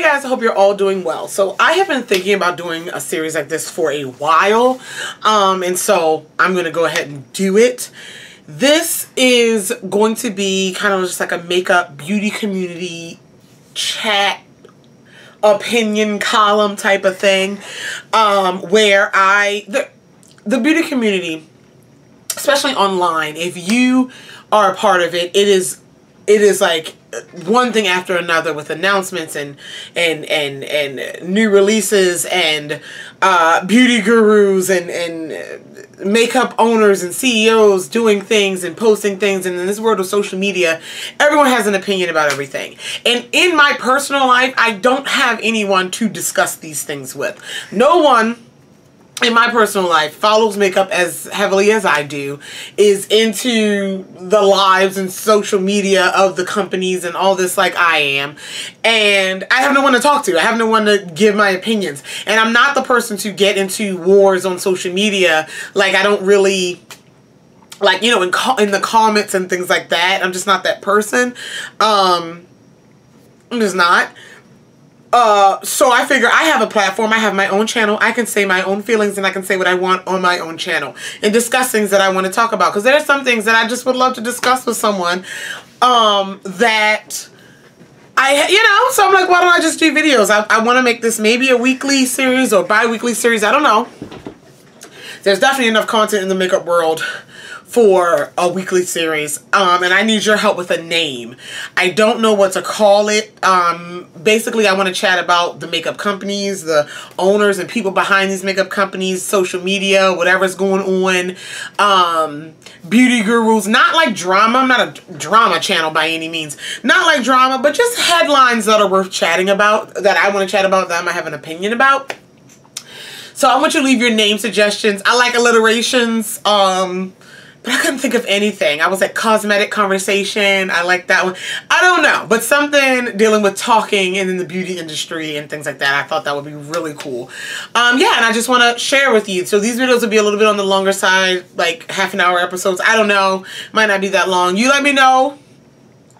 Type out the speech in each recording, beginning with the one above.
guys, I hope you're all doing well. So I have been thinking about doing a series like this for a while, and so I'm going to go ahead and do it. This is going to be kind of just like a makeup beauty community chat opinion column type of thing, where the beauty community, especially online, if you are a part of it, it is like one thing after another with announcements and new releases and beauty gurus and makeup owners and CEOs doing things and posting things. And in this world of social media, everyone has an opinion about everything. And in my personal life, I don't have anyone to discuss these things with. No one in my personal life follows makeup as heavily as I do, is into the lives and social media of the companies and all this like I am, and I have no one to talk to. I have no one to give my opinions, and I'm not the person to get into wars on social media. Like, I don't really, like, you know, in the comments and things like that. I'm just not that person. I'm just not. So I figure I have a platform, I have my own channel, I can say my own feelings and I can say what I want on my own channel and discuss things that I want to talk about. Because there are some things that I just would love to discuss with someone, that so I'm like, why don't I just do videos? I want to make this maybe a weekly series or bi-weekly series, I don't know. There's definitely enough content in the makeup world for a weekly series, and I need your help with a name. I don't know what to call it. Basically, I want to chat about the makeup companies, the owners and people behind these makeup companies, social media, whatever's going on, beauty gurus, not like drama. I'm not a drama channel by any means. Not like drama, but just headlines that are worth chatting about, that I want to chat about, that I might have an opinion about. So I want you to leave your name suggestions. I like alliterations, but I couldn't think of anything. I was like, cosmetic conversation. I like that one. I don't know. But something dealing with talking and in the beauty industry and things like that. I thought that would be really cool. Yeah, and I just want to share with you. So these videos will be a little bit on the longer side, like half-an-hour episodes. I don't know. Might not be that long. You let me know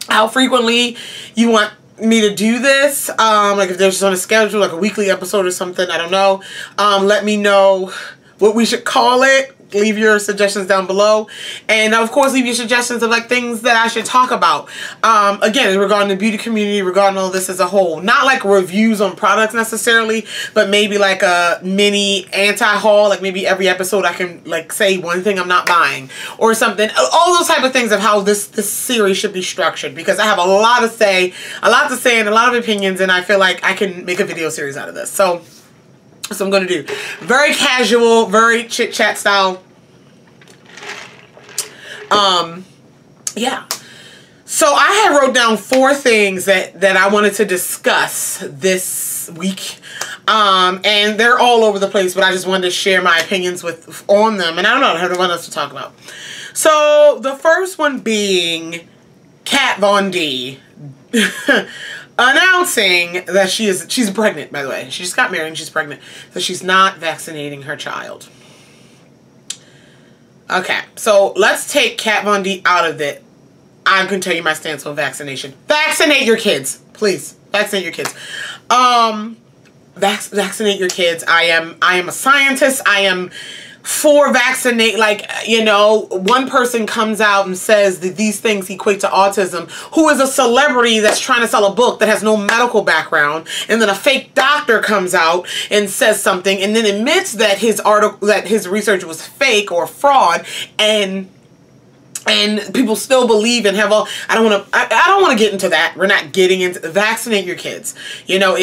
how frequently you want me to do this. Like if there's on a schedule, like a weekly episode or something. I don't know. Let me know what we should call it. Leave your suggestions down below, and of course leave your suggestions of like things that I should talk about, again, regarding the beauty community, regarding all this as a whole. Not like reviews on products necessarily, but maybe like a mini anti-haul, like maybe every episode I can like say one thing I'm not buying or something. All those type of things of how this series should be structured, because I have a lot to say and a lot of opinions, and I feel like I can make a video series out of this. So I'm going to do very casual, very chit-chat style. Yeah. So I had wrote down 4 things that I wanted to discuss this week. And they're all over the place, but I just wanted to share my opinions on them. And I don't know, I have no one else to talk about. So the first one being Kat Von D announcing that she's pregnant, by the way. She just got married and she's pregnant. So she's not vaccinating her child. Okay, so let's take Kat Von D out of it. I can tell you my stance on vaccination. Vaccinate your kids, please. Vaccinate your kids. Vaccinate your kids. I am a scientist. I am for vaccinate. Like, you know, one person comes out and says that these things equate to autism, who is a celebrity that's trying to sell a book that has no medical background, and then a fake doctor comes out and says something and then admits that his article, that his research was fake or fraud, and people still believe and have all. I don't want to get into that. We're not getting into vaccinate your kids. You know,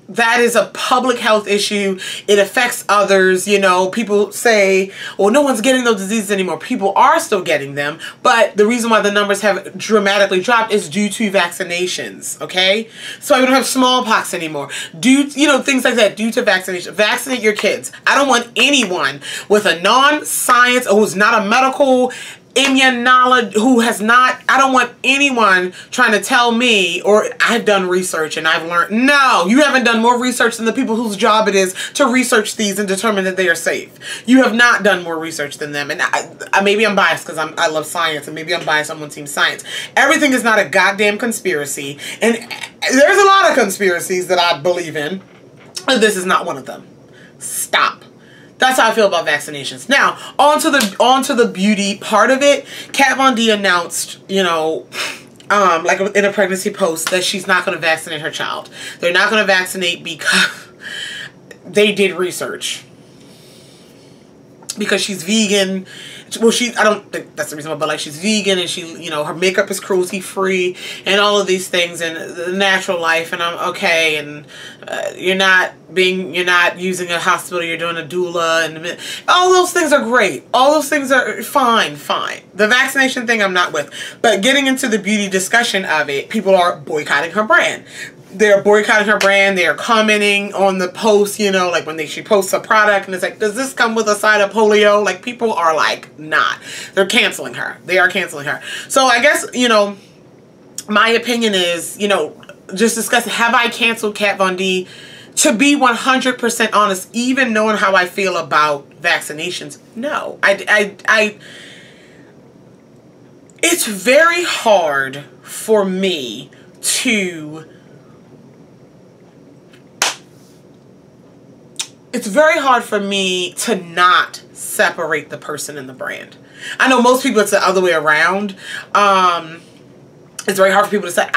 that is a public health issue. It affects others. You know, people say, well, no one's getting those diseases anymore. People are still getting them, but the reason why the numbers have dramatically dropped is due to vaccinations, okay? So we don't have smallpox anymore. Things like that, due to vaccination. Vaccinate your kids. I don't want anyone with a non-science or who's not a medical immunology, who has not, I don't want anyone trying to tell me, or I've done research and I've learned. No, you haven't done more research than the people whose job it is to research these and determine that they are safe. You have not done more research than them. And maybe I'm biased because I love science, and maybe I'm biased on Team Science. Everything is not a goddamn conspiracy. And there's a lot of conspiracies that I believe in. And this is not one of them. Stop. That's how I feel about vaccinations. Now, on to the beauty part of it. Kat Von D announced, you know, like in a pregnancy post, that she's not going to vaccinate her child. They're not going to vaccinate because they did research. Because she's vegan. Well, I don't think that's the reason why, but like she's vegan, and she, you know, her makeup is cruelty free and all of these things, and the natural life, and I'm okay, and you're not using a hospital, you're doing a doula, and all those things are great. All those things are fine. The vaccination thing I'm not with, but getting into the beauty discussion of it, people are boycotting her brand. They're boycotting her brand. They're commenting on the post, you know, like when she posts a product and it's like, does this come with a side of polio? Like, people are like, not. They're canceling her. They are canceling her. So I guess, you know, my opinion is, you know, just discussing, have I canceled Kat Von D? To be 100% honest, even knowing how I feel about vaccinations, no. It's very hard for me to... It's very hard for me to not separate the person and the brand. I know most people it's the other way around. It's very hard for people to say.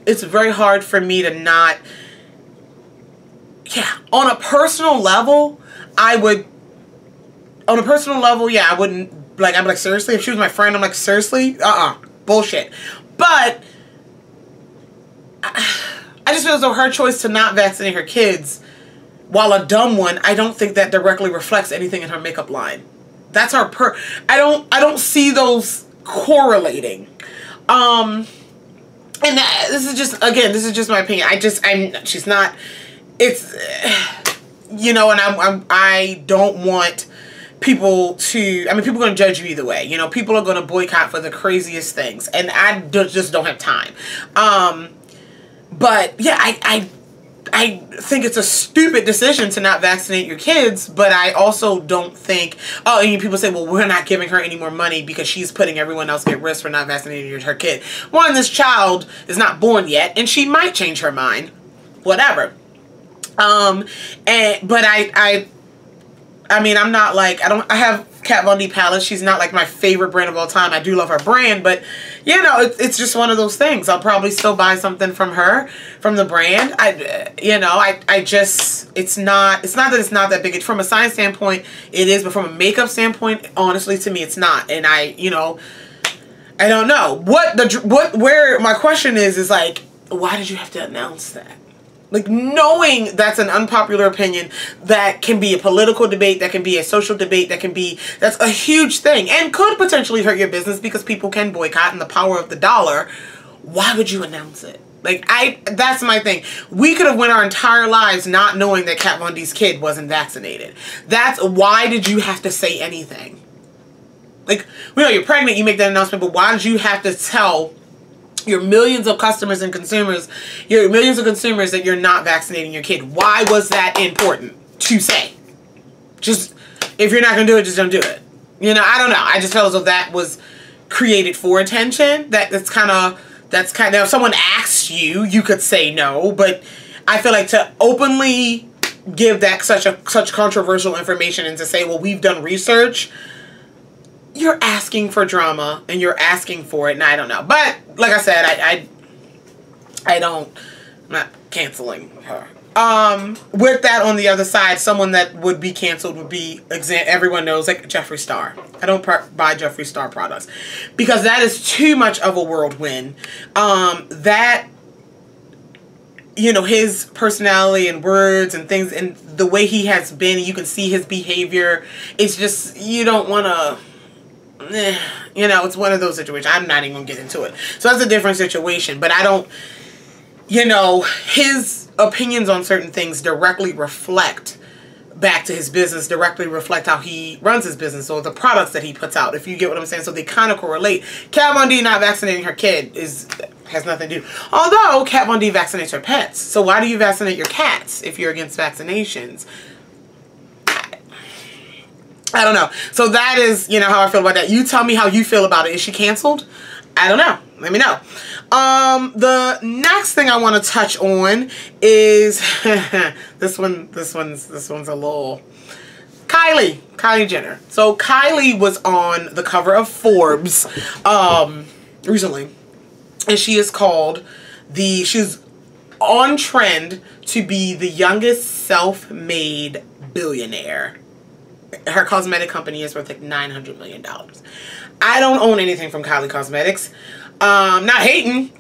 It's very hard for me to not. Yeah, on a personal level, I would. On a personal level, yeah, I wouldn't. Like, I'm like, seriously? If she was my friend, I'm like, seriously? Bullshit. But I just feel as though her choice to not vaccinate her kids, while a dumb one, I don't think that directly reflects anything in her makeup line. That's her I don't see those correlating. And this is just, again, this is just my opinion. She's not, it's, you know, and I don't want people to, I mean, people are going to judge you either way. You know, people are going to boycott for the craziest things, and I just don't have time. But yeah, I think it's a stupid decision to not vaccinate your kids, but I also don't think, oh, and people say, well, we're not giving her any more money because she's putting everyone else at risk for not vaccinating her kid. One, this child is not born yet, and she might change her mind, whatever. But I mean, I'm not like, I have Kat Von D palettes. She's not like my favorite brand of all time. I do love her brand, but you know, it's just one of those things. I'll probably still buy something from her, from the brand. I just, it's not that it's not that big. From a science standpoint, it is, but from a makeup standpoint, honestly, to me, it's not. And you know, I don't know where my question is like, why did you have to announce that? Like, knowing that's an unpopular opinion, that can be a political debate, that can be a social debate, that's a huge thing and could potentially hurt your business because people can boycott and the power of the dollar. Why would you announce it? Like, that's my thing. We could have went our entire lives not knowing that Kat Von D's kid wasn't vaccinated. That's why did you have to say anything? Like, we know you're pregnant, you make that announcement, but why did you have to tell your millions of customers and consumers, your millions of consumers, that you're not vaccinating your kid? Why was that important to say? Just, if you're not going to do it, just don't do it. You know, I don't know. I just felt as though that was created for attention. That's kind of, if someone asks you, you could say no, but I feel like to openly give that such controversial information and to say, well, we've done research, you're asking for drama and you're asking for it, and I don't know. But like I said, I'm not canceling her. With that, on the other side, someone that would be canceled would be, everyone knows, like Jeffree Star. I don't buy Jeffree Star products because that is too much of a whirlwind. That, you know, his personality and words and things and the way he has been, you can see his behavior. It's just, you don't want to, you know, it's one of those situations. I'm not even going to get into it. So that's a different situation. But I don't, you know, his opinions on certain things directly reflect back to his business directly reflect how he runs his business or the products that he puts out, if you get what I'm saying. So they kind of correlate. Kat Von D not vaccinating her kid has nothing to do. Although Kat Von D vaccinates her pets. So why do you vaccinate your cats if you're against vaccinations? I don't know. So that is, you know, how I feel about that. You tell me how you feel about it. Is she canceled? I don't know. Let me know. The next thing I want to touch on is this one's a little Kylie Jenner. So Kylie was on the cover of Forbes recently, and she is called she's on trend to be the youngest self-made billionaire. Her cosmetic company is worth like $900 million. I don't own anything from Kylie Cosmetics. Not hating.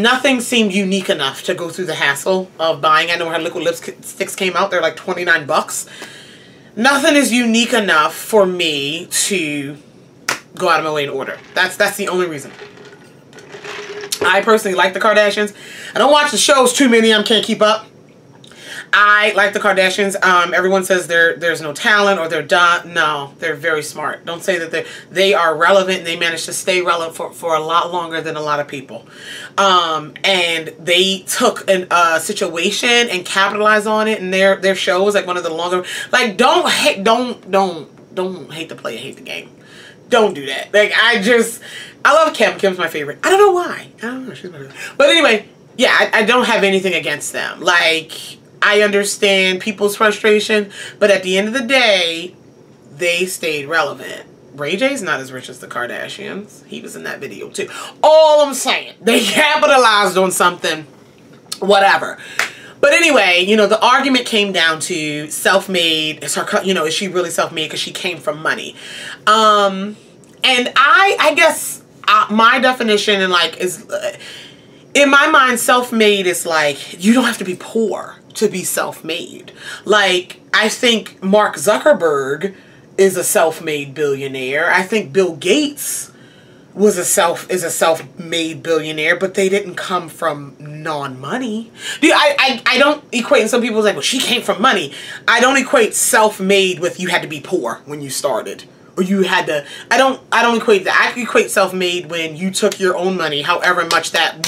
Nothing seemed unique enough to go through the hassle of buying. I know her liquid lipsticks came out. They're like 29 bucks. Nothing is unique enough for me to go out of my way and order. That's the only reason. I personally like the Kardashians. I don't watch the shows, too many of them, can't keep up. I like the Kardashians. Everyone says there's no talent or they're done. No, they're very smart. Don't say that they are relevant. And they managed to stay relevant for a lot longer than a lot of people. And they took a situation and capitalized on it. And their show is like one of the longer. Like, don't hate the player, hate the game. Don't do that. Like, I love Kim. Kim's my favorite. I don't know why. I don't know. She's my favorite. But anyway, yeah, I don't have anything against them. Like, I understand people's frustration, but at the end of the day, they stayed relevant. Ray J's not as rich as the Kardashians. He was in that video too. All I'm saying, they capitalized on something, whatever. But anyway, you know, the argument came down to self-made. Is she really self-made because she came from money? And I guess my definition is in my mind, self-made is like, you don't have to be poor to be self-made. Like, I think Mark Zuckerberg is a self-made billionaire. I think Bill Gates is a self-made billionaire, but they didn't come from non-money. I don't equate, and some people are like, well, she came from money. I don't equate self-made with you had to be poor when you started. Or you had to, I don't equate that. I equate self-made when you took your own money, however much that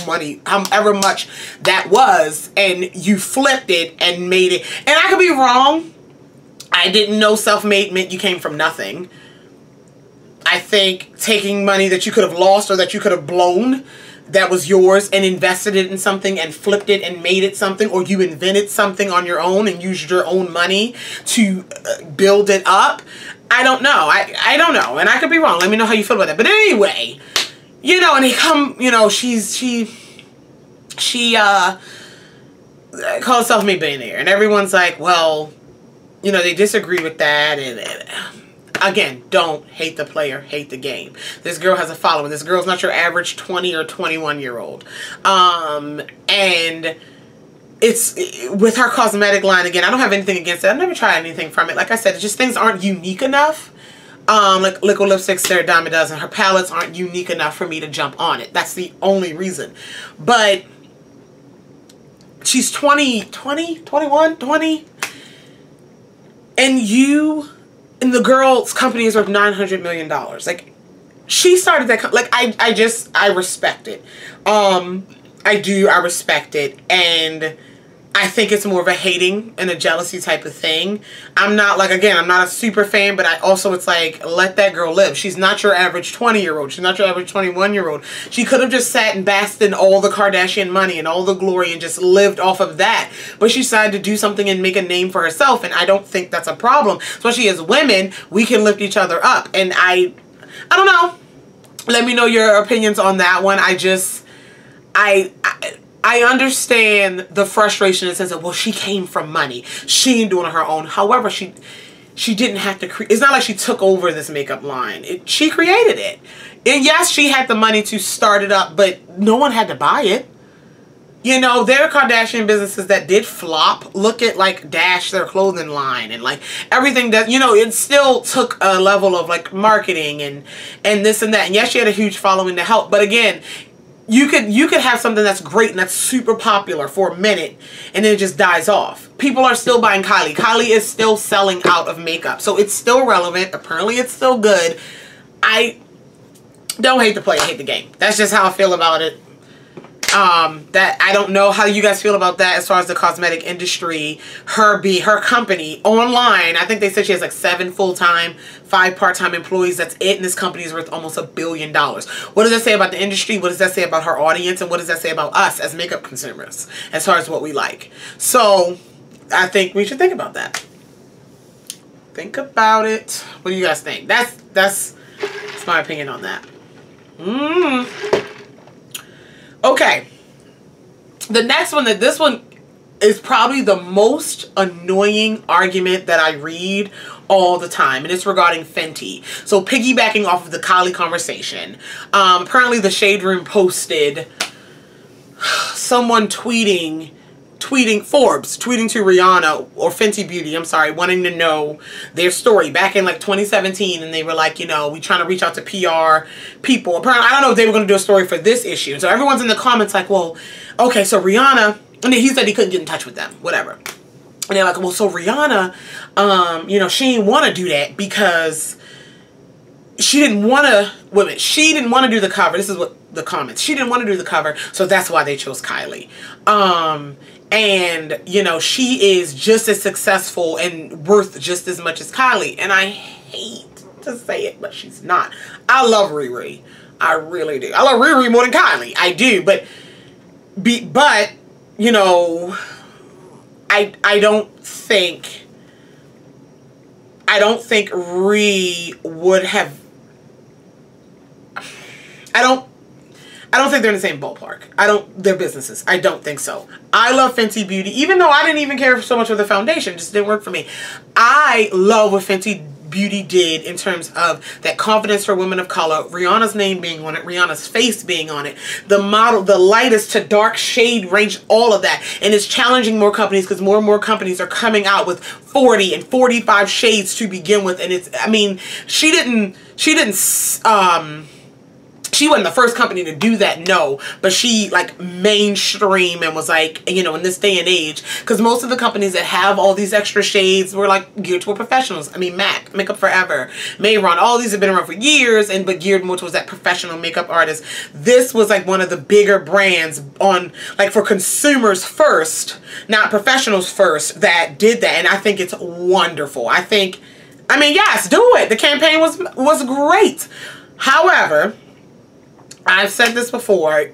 was, and you flipped it and made it. And I could be wrong. I didn't know self-made meant you came from nothing. I think taking money that you could have lost or that you could have blown that was yours and invested it in something and flipped it and made it something, or you invented something on your own and used your own money to build it up. I don't know. I don't know. And I could be wrong. Let me know how you feel about that. But anyway, you know, and they come, you know, she calls self-made billionaire. And everyone's like, well, you know, they disagree with that. And again, don't hate the player, hate the game. This girl has a following. This girl's not your average 20 or 21-year-old. And it's with her cosmetic line. Again, I don't have anything against it. I've never tried anything from it. Like I said, it's just things aren't unique enough. Like liquid lipsticks, they're a dime a dozen. Her palettes aren't unique enough for me to jump on it. That's the only reason. But she's 20, and the girl's company is worth $900 million. Like, she started that, like, I respect it. I respect it. And I think it's more of a hating and a jealousy type of thing. I'm not, like, again, I'm not a super fan, but it's like, let that girl live. She's not your average 20-year-old. She's not your average 21-year-old. She could have just sat and basked in all the Kardashian money and all the glory and just lived off of that. But she decided to do something and make a name for herself, and I don't think that's a problem. Especially as women, we can lift each other up. And I don't know. Let me know your opinions on that one. I understand the frustration in the sense that, well, she came from money. She ain't doing it her own. However, she didn't have to create. It's not like she took over this makeup line. She created it. And yes, she had the money to start it up, but no one had to buy it. You know, there are Kardashian businesses that did flop. Look at, like, Dash, their clothing line, and, like, everything that, you know, it still took a level of, like, marketing and this and that. And yes, she had a huge following to help. But again, you could have something that's great and that's super popular for a minute and then it just dies off. People are still buying Kylie. Kylie is still selling out of makeup. So it's still relevant. Apparently it's still good. I don't hate the play, I hate the game. That's just how I feel about it. That I don't know how you guys feel about that as far as the cosmetic industry. Her company online, I think they said she has like 7 full-time, 5 part-time employees. That's it, and this company is worth almost $1 billion. What does that say about the industry? What does that say about her audience? And what does that say about us as makeup consumers as far as what we like? So I think we should think about that. Think about it. What do you guys think? That's my opinion on that. Okay, the next one, this one is probably the most annoying argument that I read all the time, and it's regarding Fenty. So piggybacking off of the Kylie conversation, apparently the Shade Room posted someone tweeting Forbes, tweeting to Rihanna, or Fenty Beauty, I'm sorry, wanting to know their story back in like 2017, and they were like, you know, we trying to reach out to PR people. Apparently, I don't know if they were going to do a story for this issue. So everyone's in the comments like, well, okay, so Rihanna, and then he said he couldn't get in touch with them, whatever. And they're like, well, so Rihanna, you know, she didn't want to do that because she didn't want to, she didn't want to do the cover. This is what the comments, she didn't want to do the cover, so that's why they chose Kylie. And, you know, she is just as successful and worth just as much as Kylie. And I hate to say it, but she's not. I love Riri. I really do. I love Riri more than Kylie. I do. But you know, I don't think Riri would have, I don't think they're in the same ballpark. They're businesses. I don't think so. I love Fenty Beauty, even though I didn't even care so much for the foundation. It just didn't work for me. I love what Fenty Beauty did in terms of that confidence for women of color, Rihanna's name being on it, Rihanna's face being on it, the model, the lightest to dark shade range, all of that. And it's challenging more companies because more and more companies are coming out with 40 and 45 shades to begin with. And it's, I mean, she wasn't the first company to do that, no, but she like mainstream and was like, you know, in this day and age, because most of the companies that have all these extra shades were like geared toward professionals. I mean, MAC, Makeup Forever, Mayron, all these have been around for years, but geared more towards that professional makeup artist. This was like one of the bigger brands on, like, for consumers first, not professionals first, that did that, and I think it's wonderful. I mean, yes, do it. The campaign was great. However, I've said this before,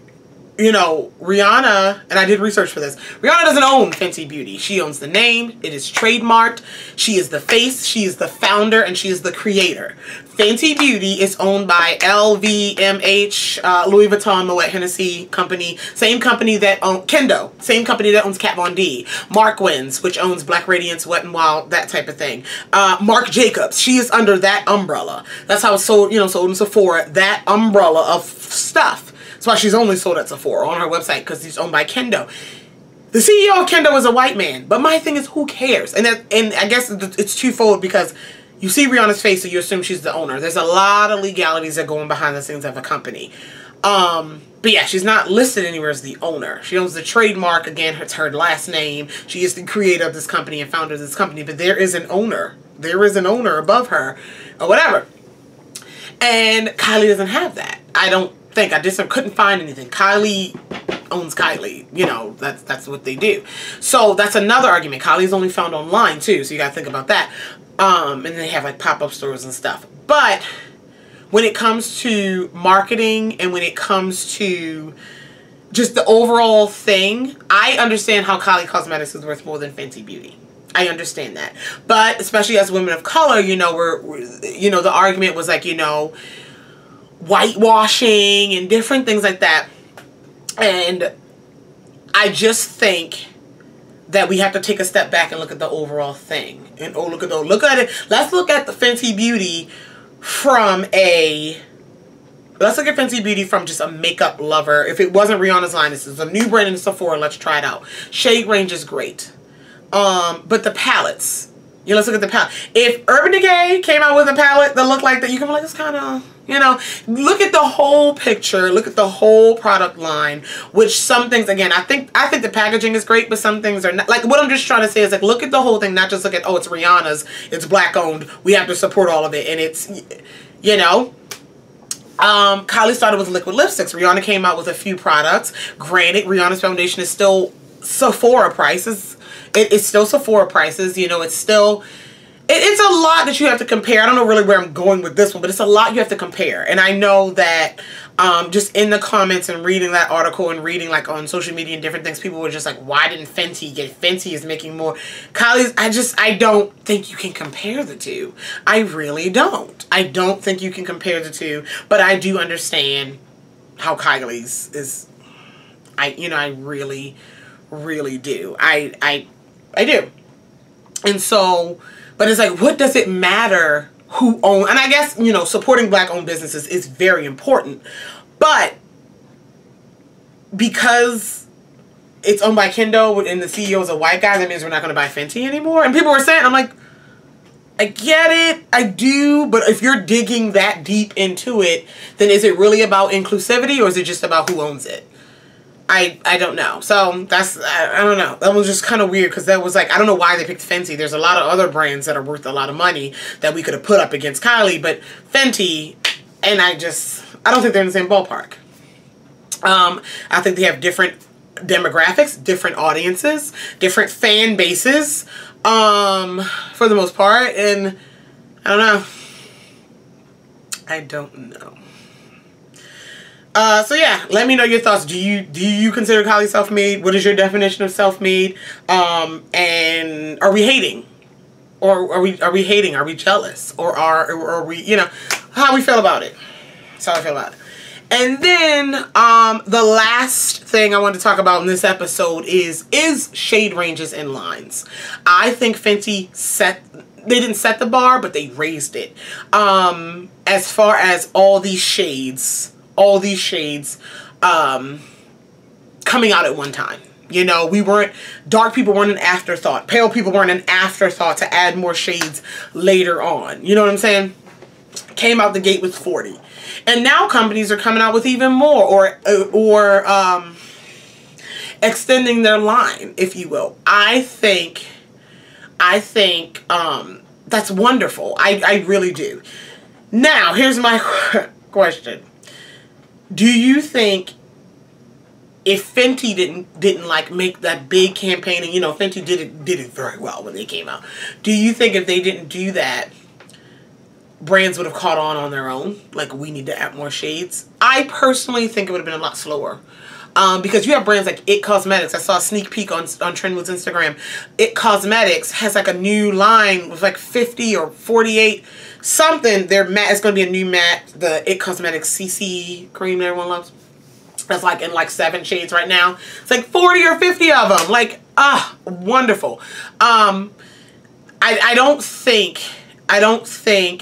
you know, Rihanna, and I did research for this, Rihanna doesn't own Fenty Beauty. She owns the name. It is trademarked. She is the face. She is the founder, and she is the creator. Fenty Beauty is owned by LVMH, Louis Vuitton, Moet Hennessy company. Same company that owns Kendo. Same company that owns Kat Von D. Markwins, which owns Black Radiance, Wet n Wild, that type of thing. Marc Jacobs. She is under that umbrella. That's how it's sold, you know, sold in Sephora. That umbrella of stuff. That's why she's only sold at Sephora on her website, because she's owned by Kendo. The CEO of Kendo is a white man. But my thing is, who cares? And I guess it's twofold, because you see Rihanna's face, so you assume she's the owner. There's a lot of legalities that go in behind the scenes of a company. But yeah, she's not listed anywhere as the owner. She owns the trademark. Again, it's her last name. She is the creator of this company and founder of this company. But there is an owner. There is an owner above her, or whatever. And Kylie doesn't have that. I don't think. I just couldn't find anything. Kylie owns Kylie. You know, that's what they do. So that's another argument. Kylie's only found online too, so you gotta think about that. And they have like pop-up stores and stuff. But when it comes to marketing and when it comes to just the overall thing, I understand how Kylie Cosmetics is worth more than Fenty Beauty. I understand that. But especially as women of color, you know, you know, the argument was like, you know, whitewashing and different things like that. And I just think that we have to take a step back and look at the overall thing. And look at it. Let's look at the Fenty Beauty from just a makeup lover. If it wasn't Rihanna's line, this is a new brand in Sephora, let's try it out. Shade range is great. But the palettes, you know, let's look at the palette. If Urban Decay came out with a palette that looked like that, you can be like, it's kind of, You know, look at the whole picture, look at the whole product line, which some things, again, I think the packaging is great, but some things are not. Like, what I'm just trying to say is, like, look at the whole thing, not just look at, oh, it's Rihanna's, it's black owned, we have to support all of it, and it's, you know. Kylie started with liquid lipsticks. Rihanna came out with a few products. Granted, Rihanna's foundation is still Sephora prices. It's still Sephora prices. You know, it's still... It's a lot that you have to compare. I don't know really where I'm going with this one, but it's a lot you have to compare. And I know that just in the comments and reading that article and reading like on social media and different things, people were just like, why didn't Fenty get? Fenty is making more. Kylie's, I don't think you can compare the two. I really don't. I don't think you can compare the two, but I do understand how Kylie's is. I really, really do. I do. And so... But it's like, what does it matter who owns... And I guess, you know, supporting black-owned businesses is very important. But because it's owned by Kendo and the CEO is a white guy, that means we're not going to buy Fenty anymore. And people were saying, I'm like, I get it. I do. But if you're digging that deep into it, then is it really about inclusivity or is it just about who owns it? I don't know. So that's, I don't know. That was just kind of weird because that was like, I don't know why they picked Fenty. There's a lot of other brands that are worth a lot of money that we could have put up against Kylie, but Fenty, and I don't think they're in the same ballpark. I think they have different demographics, different audiences, different fan bases, for the most part, and I don't know. I don't know. So yeah, let me know your thoughts. Do you consider Kylie self-made? What is your definition of self-made? And are we hating? Or are we hating? Are we jealous? Or are we, you know, how we feel about it? That's how I feel about it. And then the last thing I want to talk about in this episode is shade ranges and lines. I think Fenty they didn't set the bar, but they raised it. As far as all these shades coming out at one time. You know, dark people weren't an afterthought. Pale people weren't an afterthought to add more shades later on. You know what I'm saying? Came out the gate with 40. And now companies are coming out with even more or extending their line, if you will. I think that's wonderful. I really do. Now, here's my question. Do you think if Fenty didn't like make that big campaign, and you know Fenty did it very well when they came out, do you think if they didn't do that, brands would have caught on their own? Like, we need to add more shades. I personally think it would have been a lot slower. Because you have brands like It Cosmetics. I saw a sneak peek on Trendwood's Instagram. It Cosmetics has like a new line with like 50 or 48 something. Their matte, it's going to be a new matte, the It Cosmetics CC cream that everyone loves. That's like in like 7 shades right now. It's like 40 or 50 of them. Like, wonderful. I don't think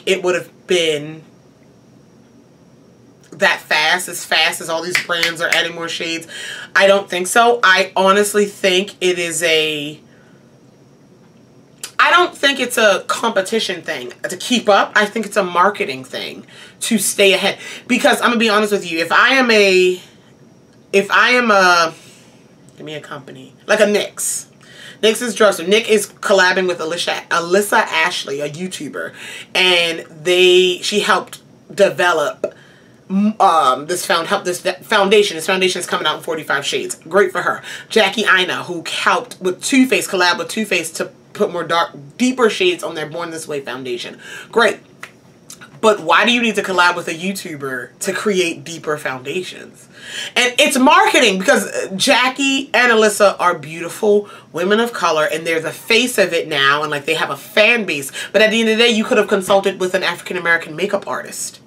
it would have been that fast as all these brands are adding more shades. I don't think so. I honestly think it is I don't think it's a competition thing to keep up. I think it's a marketing thing to stay ahead. Because I'm gonna be honest with you, if I am a give me a company like a NYX. NYX is drugstore. Nick is collabing with Alyssa Ashley, a YouTuber, and she helped develop this foundation. This foundation is coming out in 45 shades. Great for her. Jackie Aina, who helped with Too Faced, collab with Too Faced to put more deeper shades on their Born This Way foundation. Great. But why do you need to collab with a YouTuber to create deeper foundations? And it's marketing, because Jackie and Alyssa are beautiful women of color and they're the face of it now, and like they have a fan base. But at the end of the day, you could have consulted with an African American makeup artist.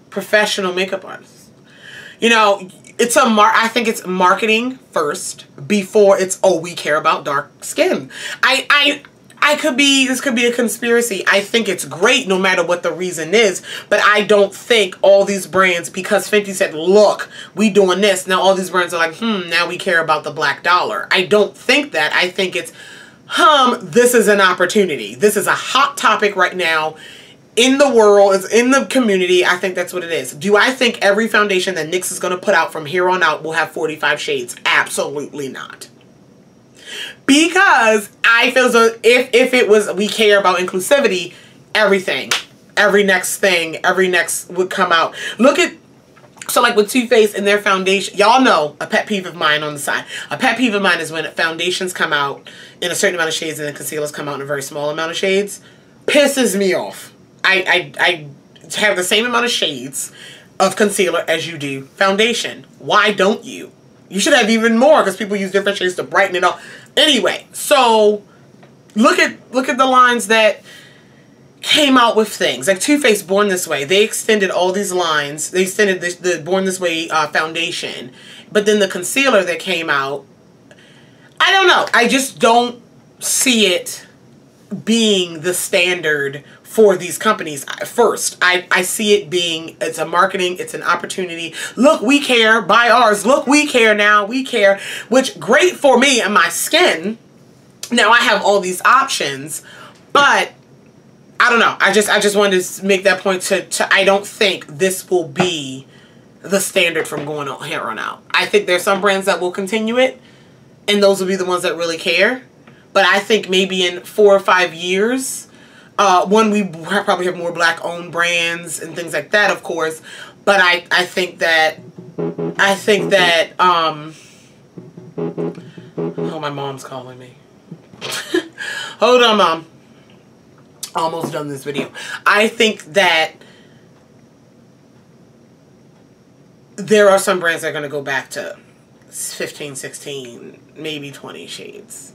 Professional makeup artist. You know, I think it's marketing first before it's, oh, we care about dark skin. This could be a conspiracy. I think it's great no matter what the reason is, but I don't think all these brands, because Fenty said, look, we doing this, now all these brands are like, now we care about the black dollar. I don't think that. I think it's, this is an opportunity. This is a hot topic right now. in the world, it's in the community. I think that's what it is. Do I think every foundation that NYX is going to put out from here on out will have 45 shades? Absolutely not. Because I feel as though if it was, we care about inclusivity, everything, every next would come out. Look at, so like with Too Faced and their foundation, y'all know a pet peeve of mine on the side. A pet peeve of mine is when foundations come out in a certain amount of shades and then concealers come out in a very small amount of shades. Pisses me off. I have the same amount of shades of concealer as you do foundation. Why don't you? You should have even more because people use different shades to brighten it up. Anyway, so look at the lines that came out with things like Too Faced Born This Way. They extended all these lines. They extended the Born This Way foundation, but then the concealer that came out, I don't know. I just don't see it being the standard for these companies. First, I see it being, it's a marketing, it's an opportunity. Look, we care, buy ours. Look, we care now, we care, which great for me and my skin. Now I have all these options, but I don't know. I just wanted to make that point to I don't think this will be the standard from going on here on out. I think there's some brands that will continue it, and those will be the ones that really care. But I think maybe in 4 or 5 years, we probably have more black-owned brands and things like that, of course. But I think that, oh, my mom's calling me. Hold on, Mom. Almost done this video. I think that there are some brands that are going to go back to 15, 16, maybe 20 shades.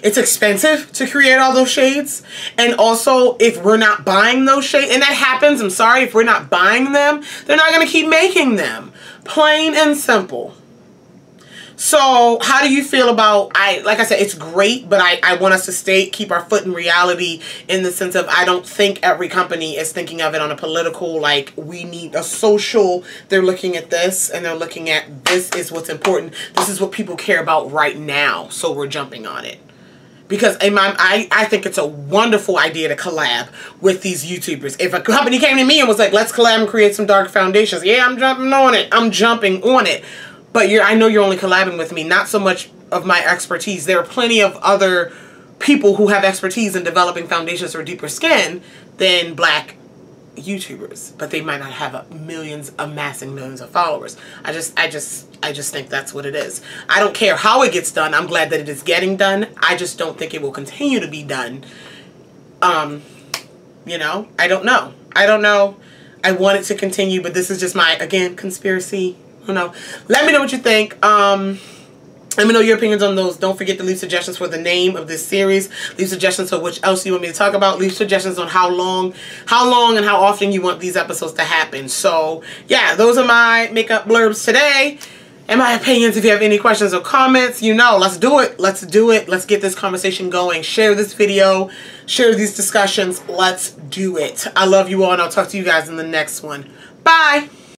It's expensive to create all those shades, and also if we're not buying those shades, and that happens, I'm sorry, if we're not buying them, they're not going to keep making them. Plain and simple. So how do you feel about, like I said, it's great, but I want us to keep our foot in reality in the sense of I don't think every company is thinking of it on a political, like we need a social, they're looking at this and they're looking at this is what's important. This is what people care about right now. So we're jumping on it. Because I think it's a wonderful idea to collab with these YouTubers. If a company came to me and was like, let's collab and create some dark foundations. Yeah, I'm jumping on it. I'm jumping on it. But I know you're only collabing with me, not so much of my expertise. There are plenty of other people who have expertise in developing foundations for deeper skin than black YouTubers, but they might not have amassing millions of followers. I just think that's what it is. I don't care how it gets done. I'm glad that it is getting done. I just don't think it will continue to be done. You know, I don't know. I want it to continue, but this is just my, again, conspiracy. You know, let me know what you think. Let me know your opinions on those. Don't forget to leave suggestions for the name of this series. Leave suggestions for which else you want me to talk about. Leave suggestions on how long and how often you want these episodes to happen. So yeah, those are my makeup blurbs today and my opinions. If you have any questions or comments, you know, let's do it. Let's do it. Let's get this conversation going. Share this video. Share these discussions. Let's do it. I love you all, and I'll talk to you guys in the next one. Bye.